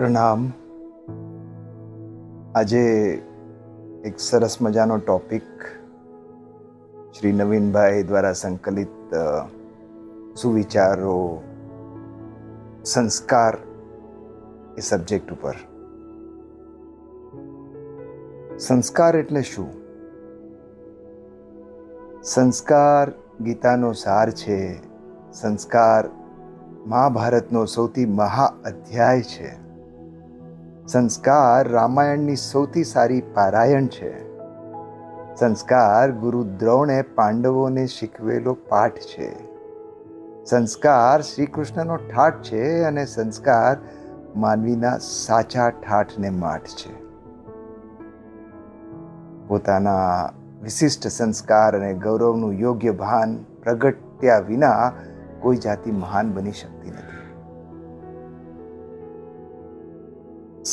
પ્રણામ. આજે એક સરસ મજાનો ટોપિક શ્રી નવીનભાઈ દ્વારા સંકલિત સુવિચારો સંસ્કાર એ સબ્જેક્ટ ઉપર. સંસ્કાર એટલે શું? સંસ્કાર ગીતાનો સાર છે. સંસ્કાર મહાભારતનો સૌથી મહાઅધ્યાય છે. સંસ્કાર રામાયણની સૌથી સારી પારાયણ છે. સંસ્કાર ગુરુ દ્રોણે પાંડવોને શીખવેલો પાઠ છે. સંસ્કાર શ્રી કૃષ્ણનો ઠાઠ છે અને સંસ્કાર માનવીના સાચા ઠાઠને માઠ છે. પોતાના વિશિષ્ટ સંસ્કાર અને ગૌરવનું યોગ્ય ભાન પ્રગટ્યા વિના કોઈ જાતિ મહાન બની શકતી નથી.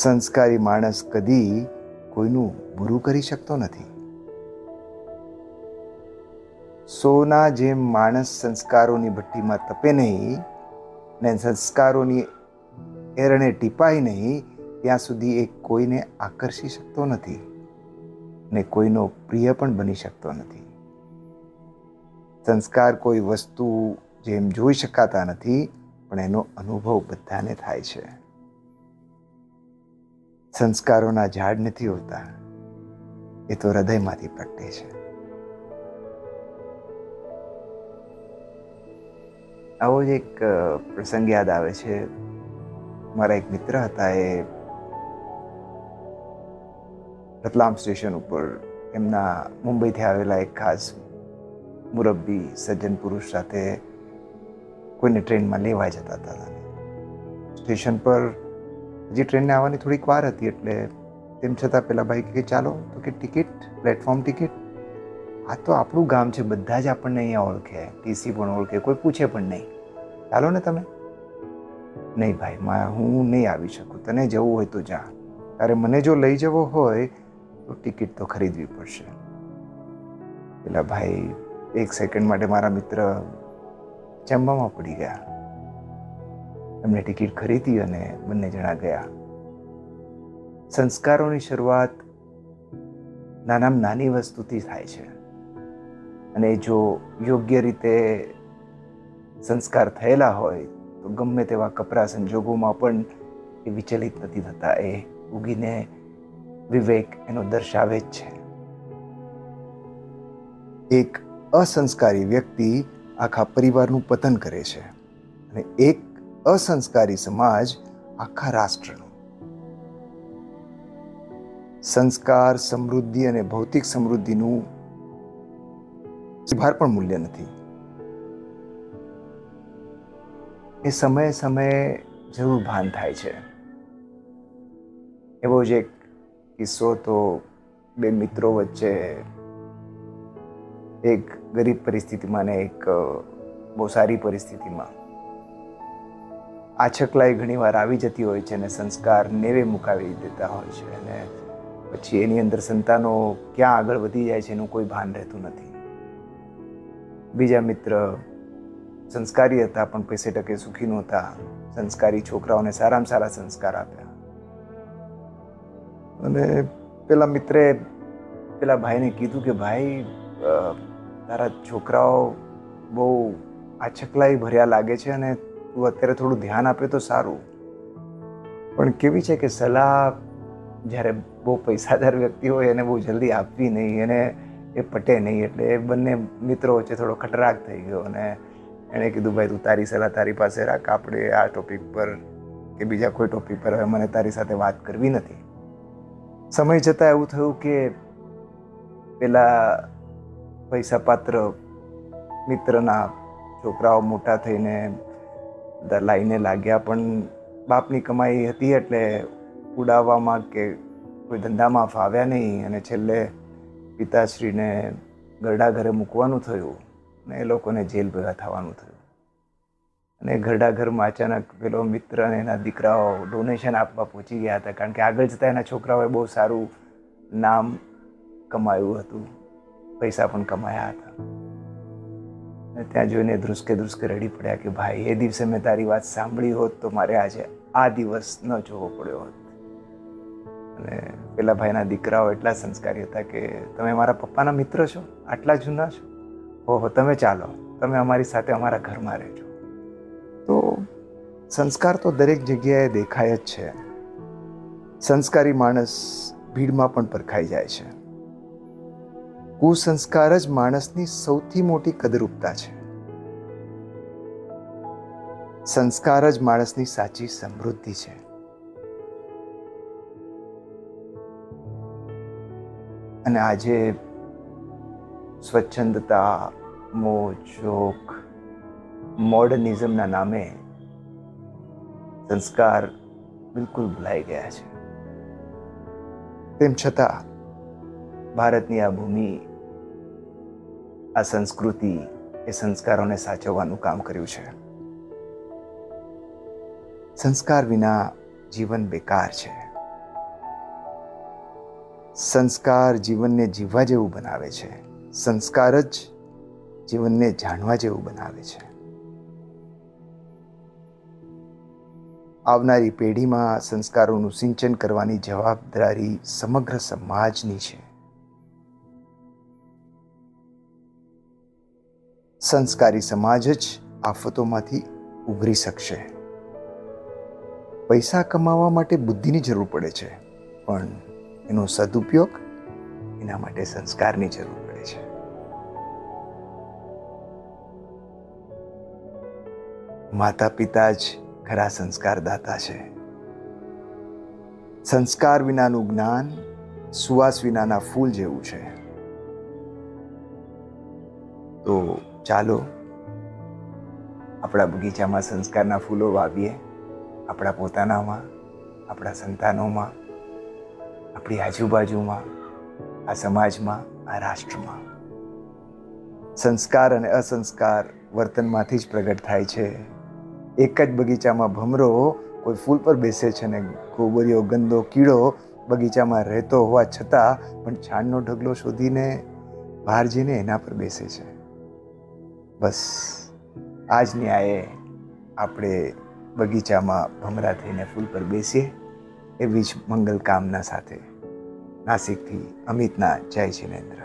સંસ્કારી માણસ કદી કોઈનું બુરું કરી શકતો નથી. સોના જેમ માણસ સંસ્કારોની ભઠ્ઠીમાં તપે નહીં ને સંસ્કારોની એરણે ટીપાય નહીં ત્યાં સુધી એ કોઈને આકર્ષી શકતો નથી ને કોઈનો પ્રિય પણ બની શકતો નથી. સંસ્કાર કોઈ વસ્તુ જેમ જોઈ શકાતા નથી, પણ એનો અનુભવ બધાને થાય છે. સંસ્કારોના ઝાડ નથી હોતા, એ તો હૃદયમાંથી પ્રગટે છે. આવો જ એક પ્રસંગ યાદ આવે છે. મારા એક મિત્ર હતા, એ રતલામ સ્ટેશન ઉપર એમના મુંબઈથી આવેલા એક ખાસ મુરબ્બી સજ્જન પુરુષ સાથે કોઈને ટ્રેનમાં લેવા જતા હતા. સ્ટેશન પર હજી ટ્રેનને આવવાની થોડીક વાર હતી, એટલે તેમ છતાં પેલા ભાઈ કે ચાલો, તો કે ટિકિટ, પ્લેટફોર્મ ટિકિટ. આ તો આપણું ગામ છે, બધા જ આપણને અહીંયા ઓળખે, ટીસી પણ ઓળખે, કોઈ પૂછે પણ નહીં. ચાલો ને તમે. નહીં ભાઈ, હું નહીં આવી શકું, તને જવું હોય તો જા. તારે મને જો લઈ જવો હોય તો ટિકિટ તો ખરીદવી પડશે. પેલા ભાઈ એક સેકન્ડ માટે મારા મિત્ર ચંબામાં પડી ગયા. એમને ટિકિટ ખરીદી અને બંને જણા ગયા. સંસ્કારોની શરૂઆત નાનામાં નાની વસ્તુથી થાય છે, અને જો યોગ્ય રીતે સંસ્કાર થયેલા હોય તો ગમે તેવા કપરા સંજોગોમાં પણ એ વિચલિત નથી થતા. એ ઉગીને વિવેક એનો દર્શાવે જ છે. એક અસંસ્કારી વ્યક્તિ આખા પરિવારનું પતન કરે છે, અને એક અસંસ્કારી સમાજ આખા રાષ્ટ્રનું. સંસ્કાર, સમૃદ્ધિ અને ભૌતિક સમૃદ્ધિનું ભાર પણ મૂલ્ય નથી. એ સમયે સમયે જરૂર ભાન થાય છે. એવો જ એક કિસ્સો તો બે મિત્રો વચ્ચે, એક ગરીબ પરિસ્થિતિમાં ને એક બહુ સારી પરિસ્થિતિમાં. આછકલાઈ ઘણીવાર આવી જતી હોય છે અને સંસ્કાર નેવે મુકાવી દેતા હોય છે, અને પછી એની અંદર સંતાનો ક્યાં આગળ વધી જાય છે એનું કોઈ ભાન રહેતું નથી. બીજા મિત્ર સંસ્કારી હતા પણ પૈસે ટકે સુખી નહોતા. સંસ્કારી છોકરાઓને સારામાં સારા સંસ્કાર આપ્યા, અને પેલા મિત્રે પેલા ભાઈને કીધું કે ભાઈ, તારા છોકરાઓ બહુ આછકલાઈ ભર્યા લાગે છે અને તું અત્યારે થોડું ધ્યાન આપે તો સારું. પણ કેવી છે કે સલાહ જ્યારે બહુ પૈસાદાર વ્યક્તિ હોય એને બહુ જલ્દી આપવી નહીં, એને એ પટે નહીં. એટલે એ બંને મિત્રો વચ્ચે થોડો ખટરાગ થઈ ગયો, અને એણે કીધું ભાઈ, તું તારી સલાહ તારી પાસે રાખ, આપણે આ ટોપિક પર કે બીજા કોઈ ટોપિક પર હવે મને તારી સાથે વાત કરવી નથી. સમય જતાં એવું થયું કે પેલા પૈસા પાત્ર મિત્રના છોકરાઓ મોટા થઈને લાઈને લાગ્યા, પણ બાપની કમાઈ હતી એટલે ઉડાવવામાં કે કોઈ ધંધામાં ફાવ્યા નહીં, અને છેલ્લે પિતાશ્રીને ઘરડા ઘરે મૂકવાનું થયું ને એ લોકોને જેલ ભેગા થવાનું થયું. અને ઘરડા ઘરમાં અચાનક પેલો મિત્ર અને એના દીકરાઓ ડોનેશન આપવા પહોંચી ગયા હતા, કારણ કે આગળ જતાં એના છોકરાઓએ બહુ સારું નામ કમાયું હતું, પૈસા પણ કમાયા હતા. ત્યાં જોઈને ધ્રુસકે ધ્રુસકે રડી પડ્યા કે ભાઈ, એ દિવસે મેં તારી વાત સાંભળી હોત તો મારે આજે આ દિવસ ન જોવો પડ્યો હોત. અને પેલા ભાઈના દીકરાઓ એટલા સંસ્કારી હતા કે તમે મારા પપ્પાના મિત્ર છો, આટલા જૂના છો, ઓહો તમે ચાલો, તમે અમારી સાથે અમારા ઘરમાં રહેજો. તો સંસ્કાર તો દરેક જગ્યાએ દેખાય જ છે. સંસ્કારી માણસ ભીડમાં પણ પરખાઈ જાય છે. કુસંસ્કાર જ માણસની સૌથી મોટી કદરૂપતા છે. સંસ્કાર જ માણસની સાચી સમૃદ્ધિ છે. અને આજે સ્વચ્છંદતા, મોજ શોખ, મોડર્નિઝમના નામે સંસ્કાર બિલકુલ ભૂલાઈ ગયા છે. તેમ છતાં ભારતની આ ભૂમિ, આ સંસ્કૃતિ એ સંસ્કારોને સાચવવાનું કામ કર્યું છે. સંસ્કાર વિના જીવન બેકાર છે. સંસ્કાર જીવનને જીવવા જેવું બનાવે છે. સંસ્કાર જ જીવનને જાણવા જેવું બનાવે છે. આવનારી પેઢીમાં સંસ્કારોનું સિંચન કરવાની જવાબદારી સમગ્ર સમાજની છે. સંસ્કારી સમાજ જ આફતોમાંથી ઉભરી શકશે. પૈસા કમાવા માટે બુદ્ધિની જરૂર પડે છે, પણ એનો સદુપયોગ એના માટે સંસ્કારની જરૂર પડે છે. માતા પિતા જ ખરા સંસ્કારદાતા છે. સંસ્કાર વિનાનું જ્ઞાન સુવાસ વિનાના ફૂલ જેવું છે. તો ચાલો આપણા બગીચામાં સંસ્કારના ફૂલો વાવીએ, આપણા પોતાનામાં, આપણા સંતાનોમાં, આપણી આજુબાજુમાં, આ સમાજમાં, આ રાષ્ટ્રમાં. સંસ્કાર અને અસંસ્કાર વર્તનમાંથી જ પ્રગટ થાય છે. એક જ બગીચામાં ભમરો કોઈ ફૂલ પર બેસે છે ને ગોબરિયો ગંદો કીડો બગીચામાં રહેતો હોવા છતાં પણ છાણનો ઢગલો શોધીને બહાર જઈને એના પર બેસે છે. બસ આ જ ન્યાયે આપણે બગીચામાં ભમરા થઈને ફૂલ પર બેસીએ, એવી જ મંગલ કામના સાથે નાસિકથી અમિતના જય જિનેન્દ્ર.